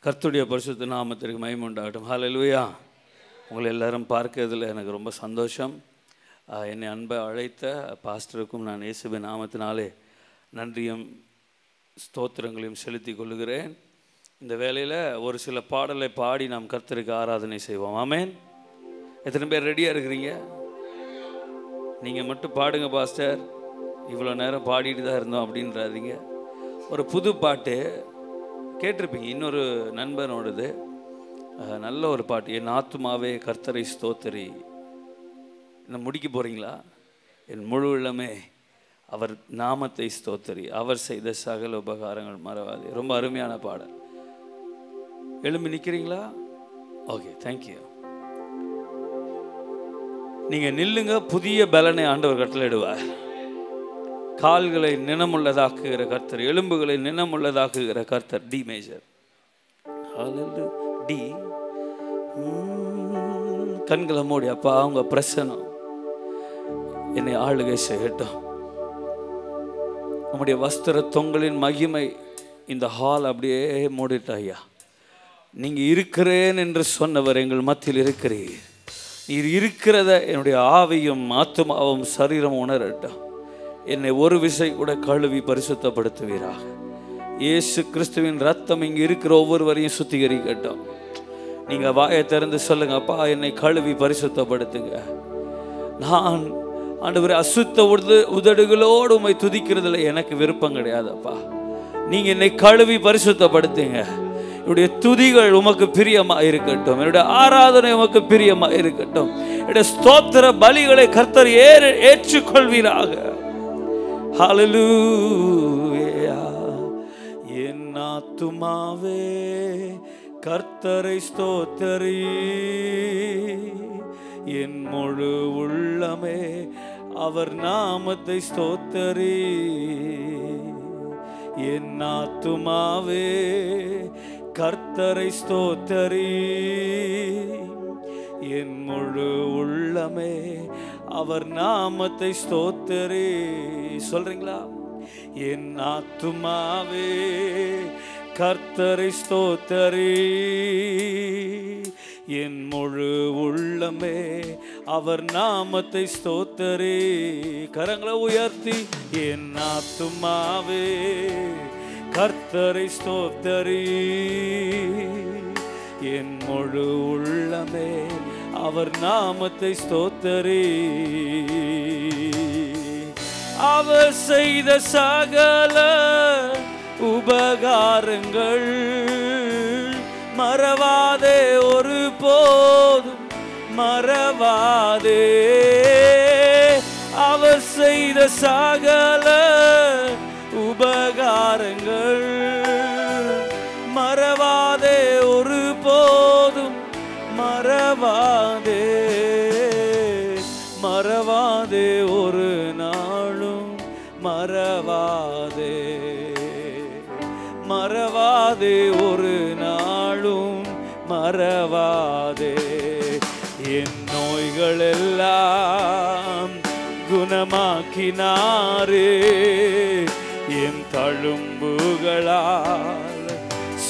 கர்த்தருடைய பரிசுத்த நாமத்திற்கு மகிமை உண்டாகட்டும். ஹல்லேலூயா. உங்களை எல்லாரும் பார்க்கிறதுல எனக்கு ரொம்ப சந்தோஷம். என்னை அன்பை அழைத்த பாஸ்டருக்கும் நான் இயேசுவின் நாமத்தினாலே நன்றியும் ஸ்தோத்திரங்களையும் செலுத்தி கொள்கிறேன். இந்த வேளையில் ஒரு சில பாடலை பாடி நாம் கர்த்தருக்கு ஆராதனை செய்வோம். ஆமென். எத்தனை பேர் ரெடியாக இருக்கிறீங்க? நீங்கள் மட்டும் பாடுங்க பாஸ்டர், இவ்வளோ நேரம் பாடிட்டு தான் இருந்தோம் அப்படின்றாதீங்க. ஒரு புது பாட்டு கேட்டிருப்பீங்க, இன்னொரு நண்பனோடது. நல்ல ஒரு பாட்டு, என் ஆத்துமாவே கர்த்தரை ஸ்தோத்திரி. என்ன முடிக்க போகிறீங்களா? என் முழு உள்ளமே அவர் நாமத்தை ஸ்தோத்திரி, அவர் செய்த சகல உபகாரங்கள் மறவாது. ரொம்ப அருமையான பாடல். எழும்பி நிற்கிறீங்களா? Okay, thank you. நீங்கள் நில்லுங்க. புதிய பலனை ஆண்டவர் கட்டளையிடுவார். கால்களை நினமுள்ளதாக்குகிற கர்த்தர், எலும்புகளை நினமுள்ளதாக்குகிற கர்த்தர். D major, D. கண்களை மூடி, அப்பா அவங்க பிரசனம் என்னை ஆளுகை செய்யட்டும். நம்முடைய வஸ்திர தொங்கலின் மகிமை இந்த ஹால் அப்படியே மூடிட்டா. ஐயா, நீங்கள் இருக்கிறேன் என்று சொன்னவர் எங்கள் மத்தியில் இருக்கிறீர். நீர் இருக்கிறத என்னுடைய ஆவியும் ஆத்துமாவும் சரீரம் உணரட்டும். என்னை ஒரு விசை கூட கழுவி பரிசுத்தப்படுத்துவீராக. இயேசு கிறிஸ்துவின் ரத்தம் இங்கே இருக்கிற ஒவ்வொருவரையும் சுத்திகரிக்கட்டும். நீங்கள் வாயை திறந்து சொல்லுங்க, அப்பா என்னை கழுவி பரிசுத்தப்படுத்துங்க. நான் ஆண்டவரே அசுத்த உதடுகளோடு உம்மை துதிக்கிறதுல எனக்கு விருப்பம் கிடையாதப்பா. நீங்கள் என்னை கழுவி பரிசுத்தப்படுத்துங்க. என்னுடைய துதிகள் உமக்கு பிரியமாக இருக்கட்டும். என்னுடைய ஆராதனை உமக்கு பிரியமாக இருக்கட்டும். என்னுடைய ஸ்தோத்திர பலிகளை கர்த்தர் ஏற்றுக்கொள்வீராக. ஹல்லேலூயா. என் ஆத்துமாவே கர்த்தரை ஸ்தோத்திரி, என் முழு உள்ளமே அவர் நாமத்தை ஸ்தோத்திரி. என் ஆத்துமாவே கர்த்தரை ஸ்தோத்திரி, என் முழு உள்ளமே அவர் நாமத்தை ஸ்தோத்திரி. சொல்றீங்களா? என் ஆத்துமாவே கர்த்தரை ஸ்தோத்திரி, என் முழு உள்ளமே அவர் நாமத்தை ஸ்தோத்திரி. கரங்களை உயர்த்தி, என் ஆத்துமாவே கர்த்தரை ஸ்தோத்திரி, என் முழு உள்ளமே அவர் நாமத்தை ஸ்தோத்திரி. அவர் செய்த சகல உபகாரங்கள் மறவாதே, ஒரு போதும் மறவாதே. அவர் செய்த சகல உபகாரங்கள் மறவாதே, ஒரு போதும் மறவாதே. மறவாதே, ஒரு நாளும் மறவாதே. மறவாதே, ஒரு நாளும் மறவாதே. என் நோய்கள் எல்லாம் குணமாக்கினாரே, என் தழும்புகளால்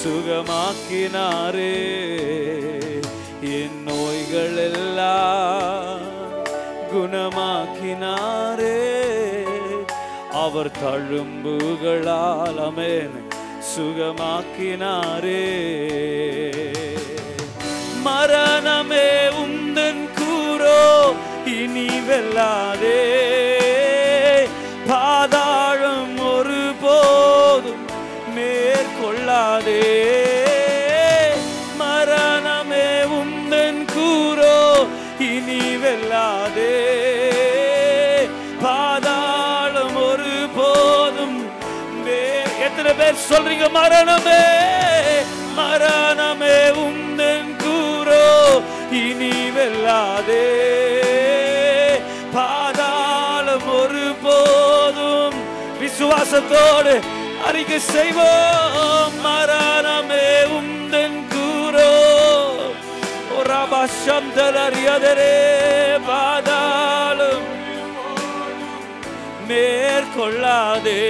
சுகமாக்கினாரே. என் நோய்கள் எல்லாம் குணமாக்கினாரே, அவர் தழும்புகளால் ஆமென் சுகமாக்கினாரே. மரணமே உந்தன் கூரோ இனி வெல்லாதே, பாதாளம் ஒரு போதும் மேற்கொள்ளாதே. மரணமே உந்தன் கூரோ இனி வெல்லாதே, பாதாளம் ஒரு போதும். எத்தனை பேர் சொல்றீங்க? மரணமே, மரணமே உந்தன் கூரோ இனி வெல்லாதே, பாதாளம் ஒரு போதும். விசுவாசத்தோடு அறிக்கை செய்வோம். மரணமே உந்தன் கூரோ ராபாஷந்தலரியதரே, பாதாளம் மேற்கொள்ளாதே.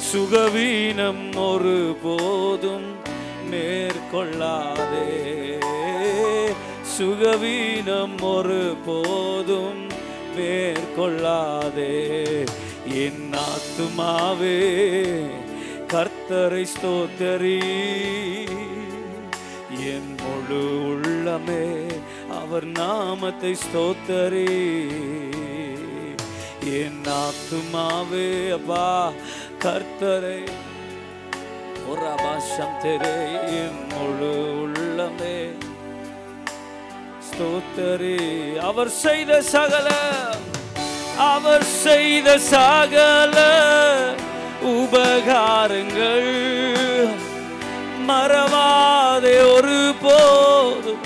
சுகவீனம் ஒரு போதும் மேற்கொள்ளாதே, சுகவீனம் ஒரு போதும் மேற்கொள்ளாதே. என் ஆத்துமாவே கர்த்தரை ஸ்தோத்தரி, என் முழு உள்ளமே அவர் நாமத்தை ஸ்தோத்தரி. என் ஆத்துமாவே அப்பா கர்த்தரை, ஒரு அபாஷம் தெரே, என் முழு உள்ளமே ஸ்தோத்தரி. அவர் செய்த சகல, அவர் செய்த சகல உபகாரங்கள் மறவாதே, ஒரு போதும்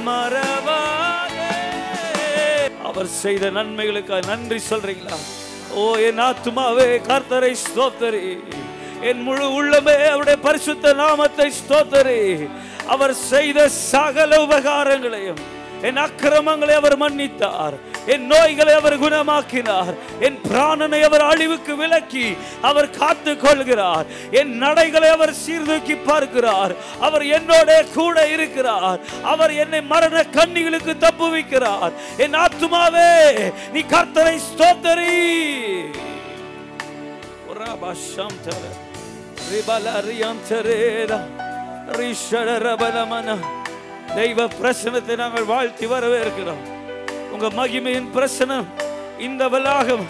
மறவாதே. அவர் செய்த நன்மைகளுக்காக நன்றி சொல்றீங்களா? ஓ என் ஆத்துமாவே கர்த்தரை ஸ்தோத்தரி, என் முழு உள்ளமே அவருடைய பரிசுத்த நாமத்தை ஸ்தோத்தரி. அவர் செய்த சகல உபகாரங்களையும், என் அக்கிரமங்களை அவர் மன்னித்தார், என் நோய்களை அவர் குணமாக்கினார், என் பிராணனை அவர் அழிவுக்கு விலக்கி அவர் காத்து கொள்கிறார், என் நடைகளை அவர் சீர்தூக்கி பார்க்கிறார், அவர் என்னோட கூட இருக்கிறார், அவர் என்னை மரண கண்ணிகளுக்கு தப்புவிக்கிறார். என் ஆத்துமாவே நீ கர்த்தரை ஸ்தோத்தரி. தெய்வ பிரசனத்தை நாங்கள் வாழ்த்தி வரவேற்கிறோம். உங்க மகிமையின் பிரசனம் இந்த வளாகம்,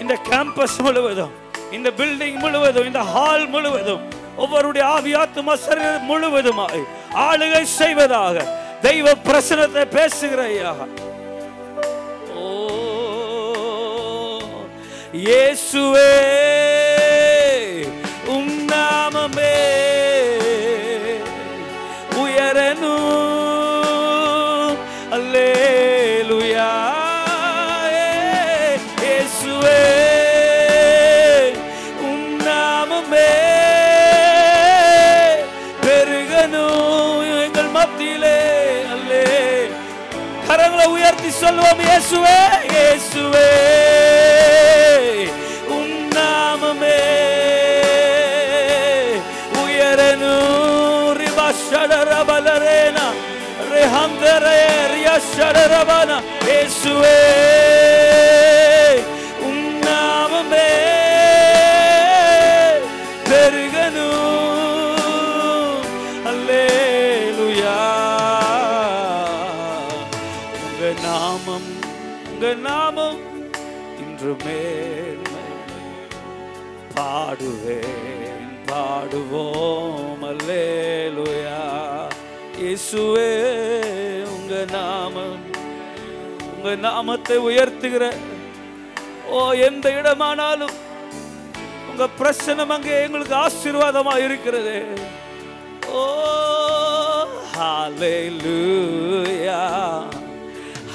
இந்த கேம்பஸ் முழுவதும், இந்த பில்டிங் முழுவதும், இந்த ஹால் முழுவதும், ஒவ்வொருடைய ஆவியாத்மா சரீரம் முழுவதுமாய் ஆளுகை செய்வதாக தெய்வ பிரசனத்தை பேசுகிற ஐயா. ஓ இயேசுவே உம் நாமமே உயரனு. அல்லேலூயா. இயேசுவே உம் நாமமே பெருகனு எங்கள் மத்தியிலே. அல்லே கரங்களை உயர்த்தி சொல்லுவோம். இயேசுவே, இயேசுவே உம் நாமமே உயரனு. ரிபாஷடரபலரேனா ரெஹந்தரே ரியஷடரபனா. இயேசுவே உம் நாமமே பெருகனு. அல்லேலூயா. உங்க நாமம், உங்க நாமம் இன்று மேன்மை. பாடுவேன், பாடுவோம். அல்லேலூயா. இயேசுவே உங்க நாமம், உங்க நாமத்தை உயர்த்துகிற ஓ எந்த இடமானாலும் உங்க பிரசன்னம் அங்கே எங்களுக்கு ஆசீர்வாதமா இருக்கிறது. ஓ ஹல்லேலூயா,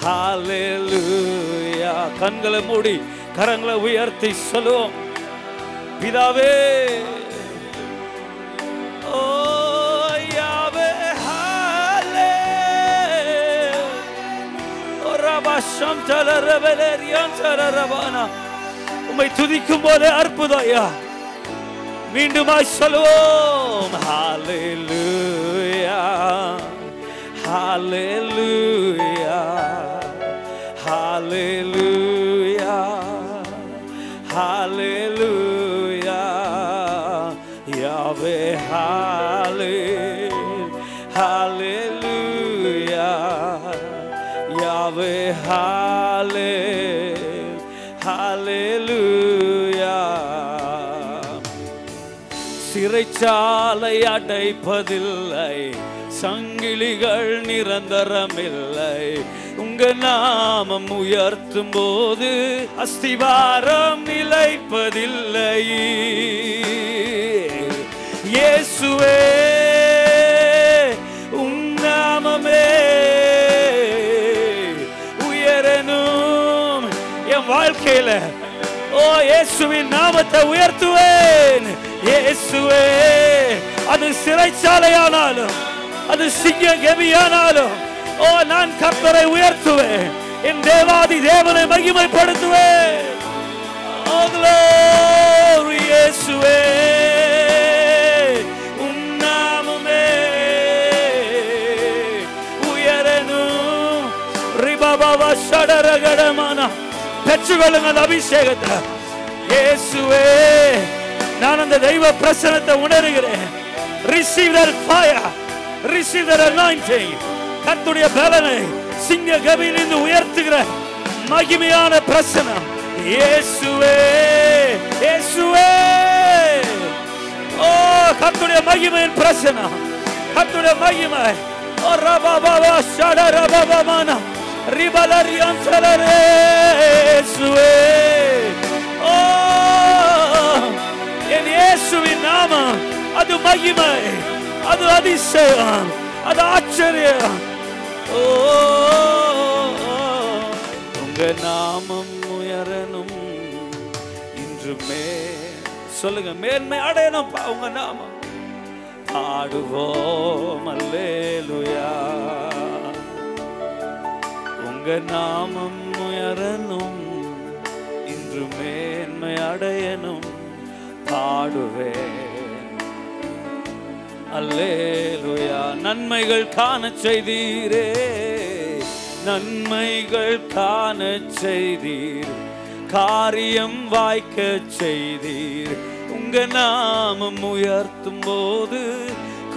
ஹல்லேலூயா. கண்களை மூடி கரங்களை உயர்த்தி சொல்லுவோம். பிதாவே, ஓ யாவே ஹல்லே ரபஷம் தலரபலரியான் தலரபானா. உம்மை துதிக்கும் போதே அற்புதம் ஐயா. மீண்டுமாய் சொல்லுவோம். ஹல்லேலூயா, ஹல்லேலூயா, ஹல்லேலூயா, ஹல்லேலூயா. யாவே ஹல்லே ஹல்லேலூயா. யாவே ஹல்லே ஹல்லேலூயா. சிறைச்சாலை அடைப்பதில்லை, சங்கிலிகள் நிரந்தரமில்லை. உங்க நாமம் உயர்த்தும் போது அஸ்திவாரம் நிலைப்பதில்லை. இயேசுவே உம் நாமமே உயரனும். என் வாழ்க்கையில ஓ இயேசுவின் நாமத்தை உயர்த்துவேன். இயேசுவே, அது சிறைச்சாலையானாலும், அது சிங்க கெபியானாலும், ஓ நான் கர்த்தரை உயர்த்துவேன். என் தேவாதி தேவனை மகிமைப்படுத்துவேன். ஓ glory இயேசுவே உம் நாமமே பெற்றுக்கொள்ளுங்க அந்த அபிஷேகத்தை. இயேசுவே, நான் அந்த தெய்வ பிரசன்னத்தை உணர்கிறேன். Receive that fire, receive that anointing. கர்த்தருடைய பலனை சிங்க கவியிலிருந்து உயர்த்துகிற மகிமையான பிரசன்னம். இயேசுவே, இயேசுவே, ஓ கர்த்தருடைய மகிமையின் பிரசன்னம், கர்த்தருடைய மகிமை. ஓ ரபாபா ஷட ரபாபானா ரிபலரியான் சலரே இயேசுவே. ஓ என் இயேசுவின் நாமம் அது மகிமை, அது அதிசயம், அது ஆச்சரியம். ஓ உங்க நாமம் உயரணும் இன்றுமே. சொல்லுங்க, மேன்மை அடையணும் உங்க நாமம். ஆடுவோம் அல்லேலூயா. உங்க நாமம் உயரணும் இன்று மேன்மை அடையணும். பாடுவேன் அல்லேலூயா. நன்மைகள் காண செய்தீரே, நன்மைகள் காண செய்தீர், காரியம் வாய்க்க செய்தீர். உங்க நாமம் உயர்த்தும் போது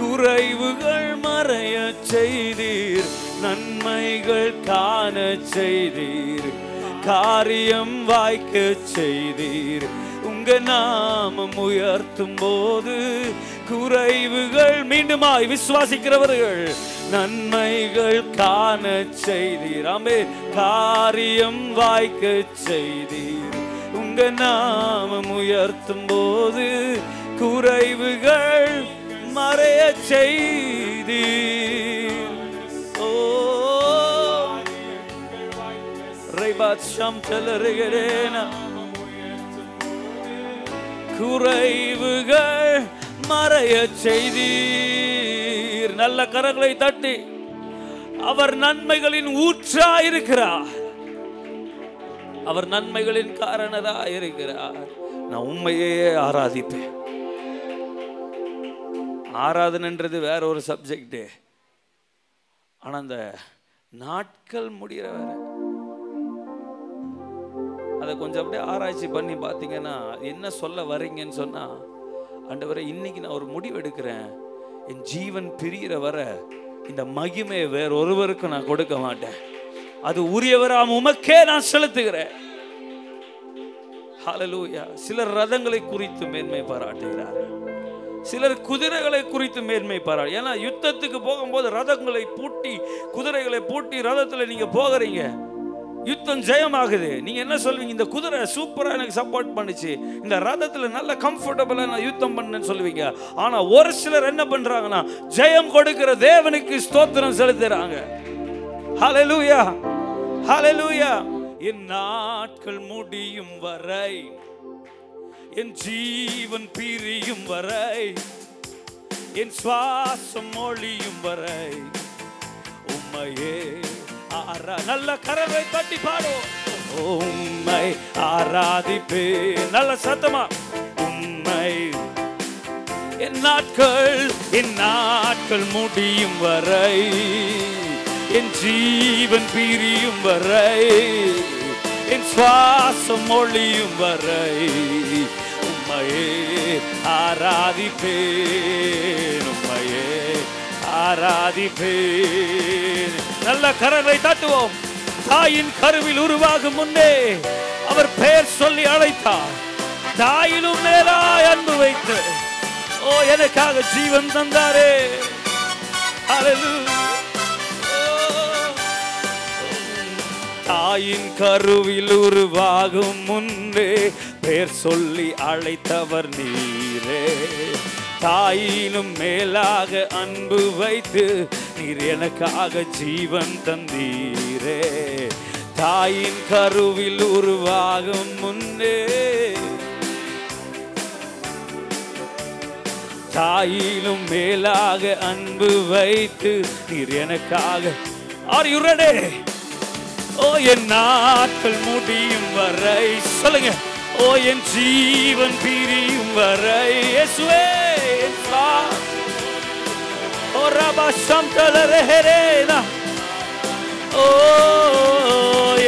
குறைவுகள் மறைய செய்தீர். நன்மைகள் காண செய்தீர், காரியம் வாய்க்க செய்தீர். உங்க நாமம் உயர்த்தும் போது குறைவுகள் மீண்டுமாய் விசுவாசிக்கிறவர்கள் நன்மைகள் காண செய்தீர். ஆமென். காரியம் வாய்க்க செய்தீர். உங்க நாமம் உயர்த்தும் போது குறைவுகள் மறைய செய்தீர். ஓ ரைபாத் ஷம் தலரேனா. குறைவுகள் மறைய செய்தீர். நல்ல கரங்களை தட்டி அவர் நன்மைகளின் ஊற்றாயிருக்கிறார், அவர் நன்மைகளின் காரணராயிருக்கிறார். நான் உண்மையே ஆராதிப்பேன். ஆராதனைன்றது வேற ஒரு சப்ஜெக்ட். ஆனா அந்த நாட்கள் முடிகிற வேற, அதை கொஞ்சம் அப்படியே ஆராய்ச்சி பண்ணி பார்த்தீங்கன்னா என்ன சொல்ல வரீங்கன்னு சொன்னா, ஆண்டவரே இன்னைக்கு நான் ஒரு முடிவு எடுக்கிறேன், என் ஜீவன் பிரிகிற வர இந்த மகிமையை வேற ஒருவருக்கும் நான் கொடுக்க மாட்டேன், அது உரியவராம் உமக்கே நான் செலுத்துகிறேன். ஹல்லேலூயா. சிலர் ரதங்களை குறித்து மேன்மை பாராட்டுகிறார்கள், சிலர் குதிரைகளை குறித்து மேன்மை பாராட்டு. ஏன்னா யுத்தத்துக்கு போகும்போது ரதங்களை பூட்டி குதிரைகளை பூட்டி ரதத்தில் நீங்க போகிறீங்க, யுத்தம் ஜெயமாகுது. நீங்க என்ன சொல்வீங்க? இந்த குதிரை சூப்பரா எனக்கு சப்போர்ட் பண்ணுச்சு, இந்த ரதத்துல நல்ல கம்ஃபர்டபுளா நான் யுத்தம் பண்ணேன்னு சொல்லுவீங்க. ஆனா ஒரு சிலர் என்ன பண்றாங்கன்னா, ஜெயம் கொடுக்கிற தேவனுக்கு ஸ்தோத்திரம் செலுத்துறாங்க. ஹல்லேலூயா, ஹல்லேலூயா. என் நாட்கள் முடியும் வரை, என் ஜீவன் பிரியும் வரை, என் சுவாசம் ஒழியும் வரை உம்மையே நல்ல கரவை தட்டி பாடும். உம்மை ஆராதிப்பேன். நல்ல சத்தமா. உம்மை என் நாட்கள் முடியும் வரை, என் ஜீவன் பிரியும் வரை, என் சுவாசம் ஒழியும் வரை உம்மையே ஆராதிப்பேன், உம்மையே ஆராதிப்பேன். நல்ல கரங்களை தட்டுவோம். தாயின் கருவில் உருவாகும் முன்னே அவர் பெயர் சொல்லி அழைத்தார். தாயிலும் மேலாய் அன்பு வைத்து ஓ எனக்காக ஜீவன் தந்தாரே. தாயின் கருவில் உருவாகும் முன்னே பெயர் சொல்லி அழைத்தவர் நீரே. தாயினும் மேலாக அன்பு வைத்து நீர் எனக்காக ஜீவன் தந்தீரே. தாயின் கருவில் உருவாகும் முன்னே, தாயிலும் மேலாக அன்பு வைத்து நீர் எனக்காக. Are you ready? ஓ என் நாட்கள் முடியும் வரை, சொல்லுங்க. ஓ என் ஜீவன் பிரியும் வரை, இயேசுவே ஓ ரபா சம்தலரேனா. ஓ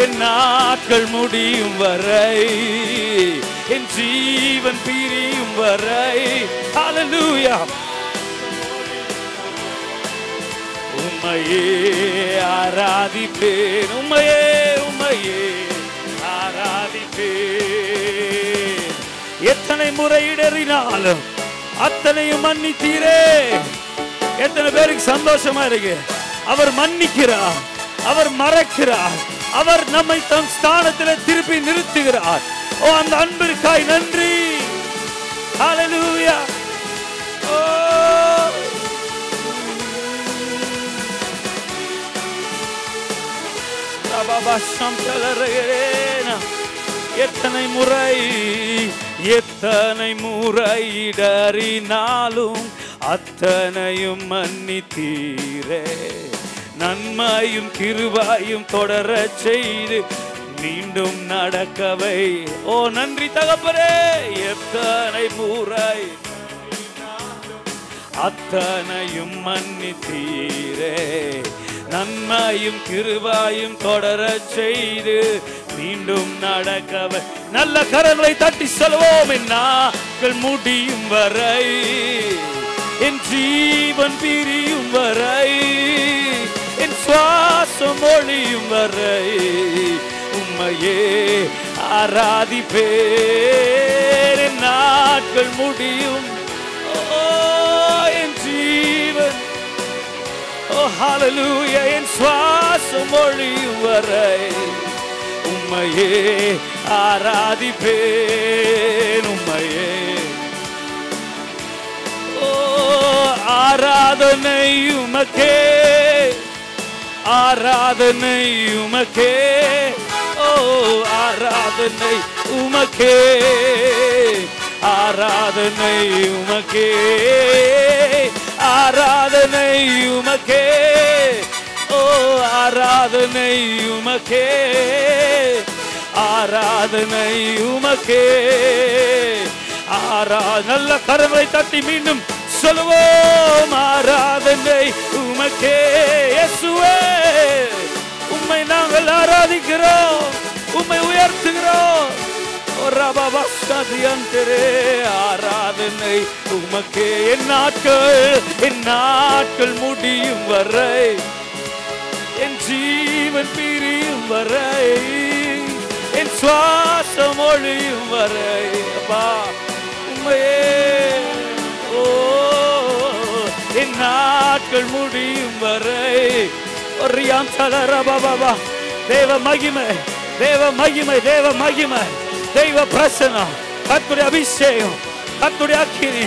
என் என் நாட்கள் முடியும் வரை, என் ஜீவன் பிரியும் வரை. ஹல்லேலூயா. உம்மையே ஆராதிப்பேன், உம்மையே உம்மையே ஆராதிப்பேன். எத்தனை முறை இடறினாலும் அத்தனையும் மன்னித்தீரே. எத்தனை பேருக்கு சந்தோஷமா இருக்கு? அவர் மன்னிக்கிறார், அவர் மறக்கிறார், அவர் நம்மை தம் ஸ்தானத்தில் திருப்பி நிறுத்துகிறார். ஓ, அந்த அன்பிற்காய் நன்றி. ஹல்லேலூயா. ஓ, எத்தனை முறை எத்தனை முறை இடறினாலும் அத்தனையும் மன்னித்தீரே. நன்மையும் கிருபையும் தொடர செய்து மீண்டும் நடக்கவை. ஓ, நன்றி தகப்பனே. எத்தனை முறை அத்தனையும் மன்னித்தீரே. நன்மையும் கிருபையும் தொடர செய்து மீண்டும் நடக்கவை. நல்ல கரங்களை தட்டி சொல்வோம். என் நாட்கள் முடியும் வரை, என் ஜீவன் பிரியும் வரை, என் சுவாசம் ஒழியும் வரை உம்மையே ஆராதிப்பேன். என் நாட்கள் முடியும், என் ஜீவன், ஓ ஹல்லேலூயா, என் சுவாசம் ஒழியும் வரை உம்மையே ஆராதிப்பேன். உம்மையே ஓ ஆராதனை உமக்கே, ஆராதனை உமக்கே. ஓ ஆராதனை உமக்கே, ஆராதனை உமக்கே, ஆராதனை உமக்கே. ஓ ஆராதனை உமக்கே, ஆராதனை உமக்கே. நல்ல கரங்களை தட்டி மீண்டும் சொல்லுவோம். ஆராதனை உமக்கே. இயேசுவே, உம்மை நாங்கள் ஆராதிக்கிறோம், உம்மை உயர்த்துகிறோம். ஆராதனை உமக்கே. என் நாட்கள் முடியும் வரை, என் ஜீவன் பிரியும் வரை, என் சுவாசம் ஒழியும் வரை அப்பா உம்மையே. ஓ, என் நாட்கள் முடியும் வரை. தேவ மகிமை, தேவ மகிமை, தேவ மகிமை, தெய்வ பிரசன்னம், கர்த்தருடைய அபிஷேகம், கர்த்தருடைய அக்கினி,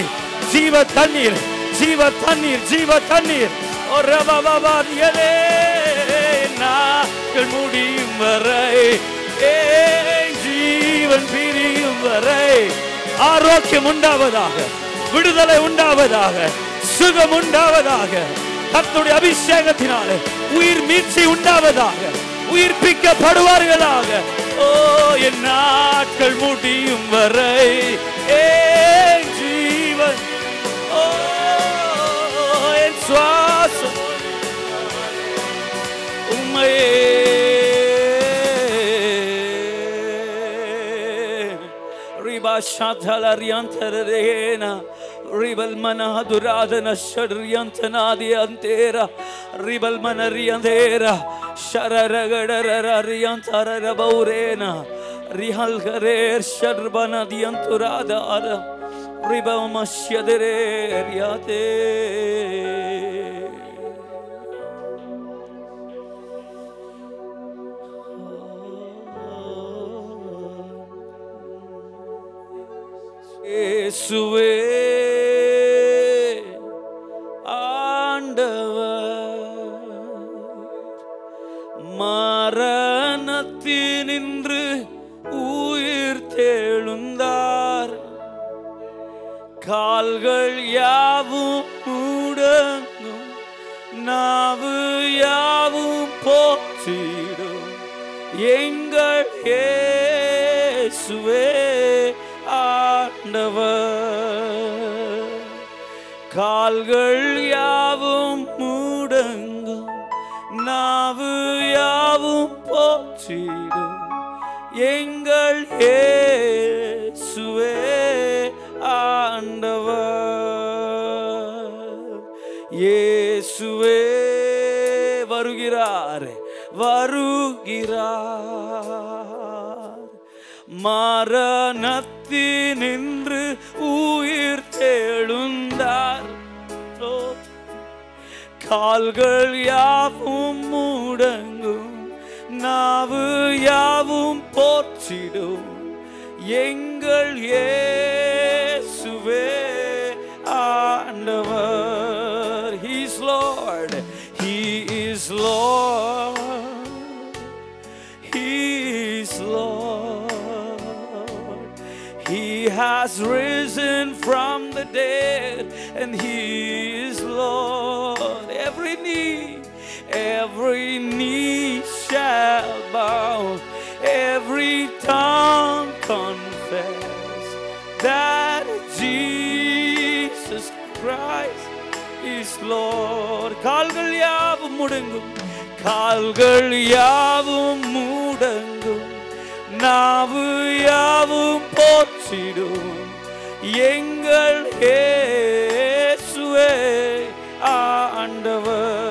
ஜீவ தண்ணீர், ஜீவ தண்ணீர், ஜீவ தண்ணீர். ஓ ரபா யலே. நாட்கள் முடியும் வரை, ஜீவன் பிரியும் வரை ஆரோக்கியம் உண்டாவதாக, விடுதலை உண்டாவதாக, சுகம் உண்டாவதாக, கர்த்தருடைய அபிஷேகத்தினாலே உயிர் மீட்சி உண்டாவதாக, உயிர்ப்பிக்கப்படுவார்களாக. ஓ, என் நாட்கள் முடியும் வரை ஜீவன், ஓ என் சுவாசம் உம்மையே. ரிபா ஷாதலரியந்தரேனா ரிபல் மனதுராதன ஷட்ரியந்தனாதியந்தேரா ரிபல் மனரியந்தேரா ஷரரகடரரியந்தரபௌரேனா ரிஹல் கரேர் ஷர்பனதியந்துராதார ரிபமஷ்யதரேரியாதே. இயேசுவே ஆண்டவர் மரணத்தினின்று உயிர் தெழுந்தார், கால்கள் யாவும் முடங்கும், நாவு யாவும் போற்றிடும் எங்கள் இயேசுவே ஆண்டவர். கால்கள் யாவும் முடங்கும், நாவு யாவும் போற்றிடும் எங்கள் இயேசுவே ஆண்டவர். இயேசுவே வருகிறார், வருகிறார். மரணத்தினின்று உயிர் தெழுந்தார். கால்கள் யாவும் முடங்கும், நாவு யாவும் போற்றிடும் எங்கள் இயேசுவே ஆண்டவர். He is Lord, He is Lord, He is Lord. He has risen from the dead and He is Lord. Every knee shall bow, every tongue confess that Jesus Christ is Lord. கால்கள் யாவும் முடங்கும், கால்கள் யாவும் முடங்கும், நாவு யாவும் போற்றிடும் எங்கள் இயேசுவே ஆண்டவர்.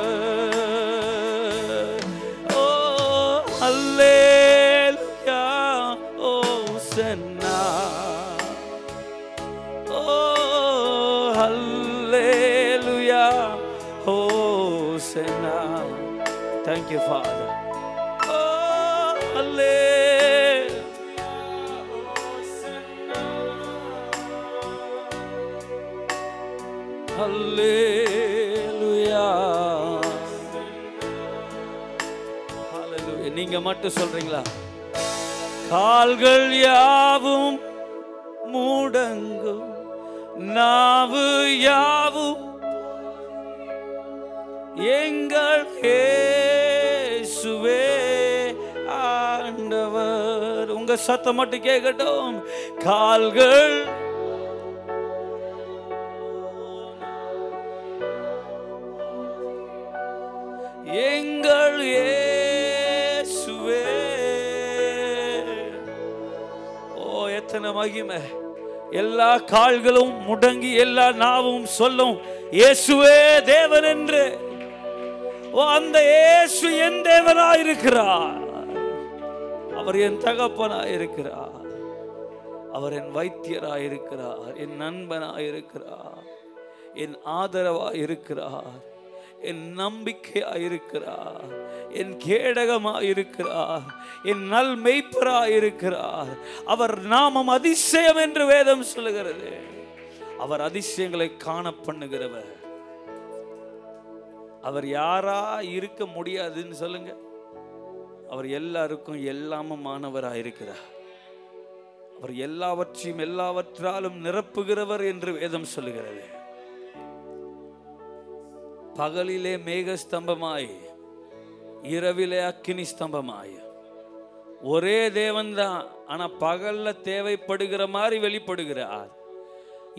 Thank you, Father. Oh, hallelujah. Hallelujah. Hallelujah. நீங்க மட்டும் சொல்றீங்களா? கால்கள் யாவும் முடங்கும், நாவு யாவும் எங்கள் இயேசுவே ஆண்டவர். உங்க சத்தம் மட்டும் கேட்கட்டும். கால்கள் எங்கள் இயேசுவே. ஓ, எத்தனை மகிமை! எல்லா கால்களும் முடங்கி எல்லா நாவும் சொல்லும் இயேசுவே தேவன் என்று. அந்த இயேசு என் தேவனாயிருக்கிறார், அவர் என் தகப்பனாயிருக்கிறார், அவர் என் வைத்தியராயிருக்கிறார், என் நண்பனாயிருக்கிறார், என் ஆதரவாயிருக்கிறார், என் நம்பிக்கையாயிருக்கிறார், என் கேடகமாயிருக்கிறார், என் நல் மெய்ப்பராயிருக்கிறார். அவர் நாமம் அதிசயம் என்று வேதம் சொல்லுகிறது. அவர் அதிசயங்களை காண பண்ணுகிறவர். அவர் யாரா இருக்க முடியாதுன்னு சொல்லுங்க. அவர் எல்லாருக்கும் எல்லாமுமானவராயிருக்கிறார். அவர் எல்லாவற்றையும் எல்லாவற்றாலும் நிரப்புகிறவர் என்று வேதம் சொல்லுகிறது. பகலிலே மேக ஸ்தம்பமாய், இரவிலே அக்கினி ஸ்தம்பமாய். ஒரே தேவன் தான், ஆனா பகல்ல தேவைப்படுகிற மாதிரி வெளிப்படுகிறார்,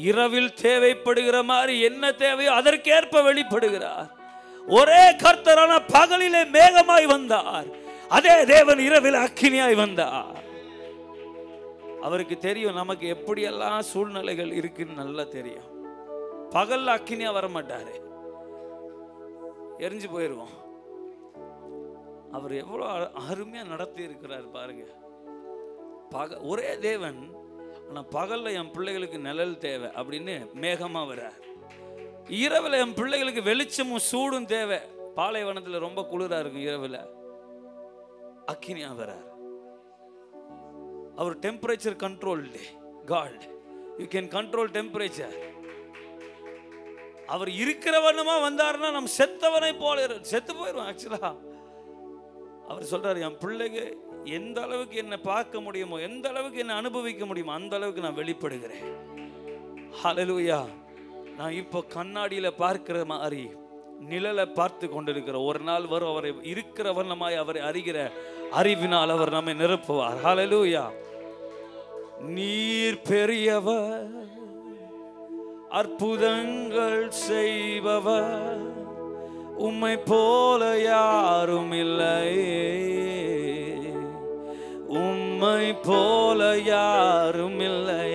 இரவில் தேவைப்படுகிற மாதிரி என்ன தேவையோ அதற்கேற்ப வெளிப்படுகிறார். ஒரே கர்த்தரான பகலிலே மேகமாய் வந்தார், அதே தேவன் இரவில் அக்கினியாய் வந்தார். அவருக்கு தெரியும் நமக்கு எப்படியெல்லாம் சூழ்நிலைகள் இருக்குன்னு நல்லா தெரியும். பகல்ல அக்கினியா வர மாட்டாரு, எரிஞ்சு போயிடுவோம். அவர் எவ்வளவு அருமையா நடத்தி இருக்கிறார் பாருங்க. ஒரே தேவன், ஆனா பகல்ல என் பிள்ளைகளுக்கு நிழல் தேவை அப்படின்னு மேகமா வர்றார். இரவுல என் பிள்ளைகளுக்கு வெளிச்சமும் சூடும் தேவை. பாலைவனத்துல ரொம்ப குளிரா இருக்கும், இரவுல அக்கினியா வர்றார். அவர் temperature control god. You can control temperature. அவர் இருக்கிறவனுமா வந்தாருன்னா நம்ம செத்தவனை போல செத்து போயிடுவோம். ஆக்சுவலா அவர் சொல்றாரு, என் பிள்ளைங்க எந்த அளவுக்கு என்னை பார்க்க முடியுமோ, எந்த அளவுக்கு என்னை அனுபவிக்க முடியுமோ அந்த அளவுக்கு நான் வெளிப்படுகிறேன். ஹல்லேலூயா. நான் இப்போ கண்ணாடியில பார்க்கிற மாதிரி நிழலை பார்த்து கொண்டிருக்கிற ஒரு நாள் வரும், அவரை இருக்கிற வண்ணமாய் அவரை அறிகிற அறிவினால் அவர் நம்மை நிரப்புவார். ஹல்லேலூயா. நீர் பெரியவர், அற்புதங்கள் செய்பவர், உம்மை போல யாரும் இல்லை. உம்மை போல யாரும் இல்லை.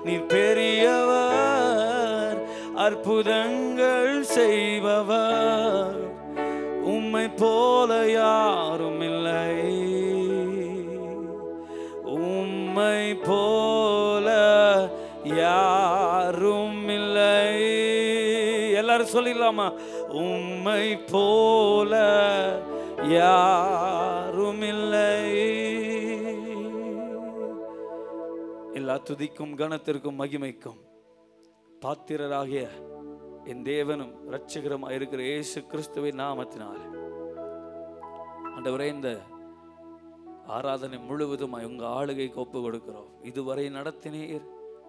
நீர் பெரியவர், அற்புதங்கள் செய்பவர். உம்மை போல யாரும் இல்லை. உம்மை போல யாரும் இல்லை. எல்லாரும் சொல்லிடலாமா? உம்மை போல யாரும் இல்லை. எல்லா துதிக்கும் கனத்திற்கும் மகிமைக்கும் பாத்திரராகிய என் தேவனும் இரட்சகருமாய் இருக்கிற இயேசு கிறிஸ்துவின் நாமத்தினால் ஆண்டவரே, இந்த ஆராதனை முழுவதுமாய் உங்க ஆளுகைக்கு ஒப்பு கொடுக்கிறோம். இதுவரை நடத்தினீர்,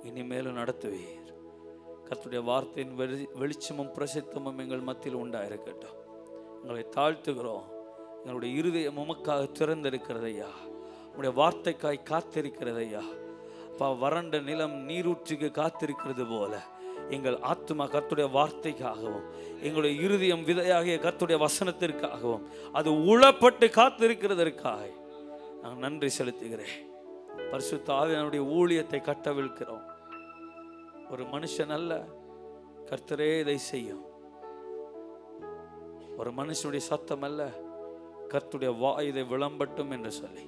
இனிமேலும் நடத்துவீர். கர்த்தருடைய வார்த்தையின் வெளிச்சமும் பிரசித்தமும் எங்கள் மத்தியில் உண்டாயிருக்கட்டும். எங்களை தாழ்த்துகிறோம். எங்களுடைய இருதயம் உமக்காக திறந்திருக்கிறதையா, உங்களுடைய வார்த்தைக்காய் காத்திருக்கிறதையா. வறண்ட நிலம் நீரூற்றுக்கு காத்திருக்கிறது போல எங்கள் ஆத்துமா கர்த்தருடைய வார்த்தைக்காகவும், எங்களுடைய இருதயம் விதையாகிய கர்த்தருடைய வசனத்திற்காகவும் அது உளப்பட்டு காத்திருக்கிறதற்காக நான் நன்றி செலுத்துகிறேன். பரிசுத்த ஆவியானவருடைய ஊழியத்தை கட்டவிழ்க்கிறோம். ஒரு மனுஷன் அல்ல, கர்த்தரே இதை செய்யும். ஒரு மனுஷனுடைய சத்தம் அல்ல, கர்த்தருடைய வாய் இதை விளம்பட்டும் என்று சொல்லி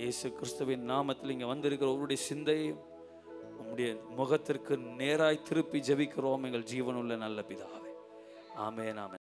இயேசு கிறிஸ்துவின் நாமத்தில் இங்கே வந்திருக்கிற ஒருவருடைய சிந்தையும் உம்முடைய முகத்திற்கு நேராய் திருப்பி ஜெபிக்கிறோம் எங்கள் ஜீவனுள்ள நல்ல பிதாவே. ஆமென், ஆமென்.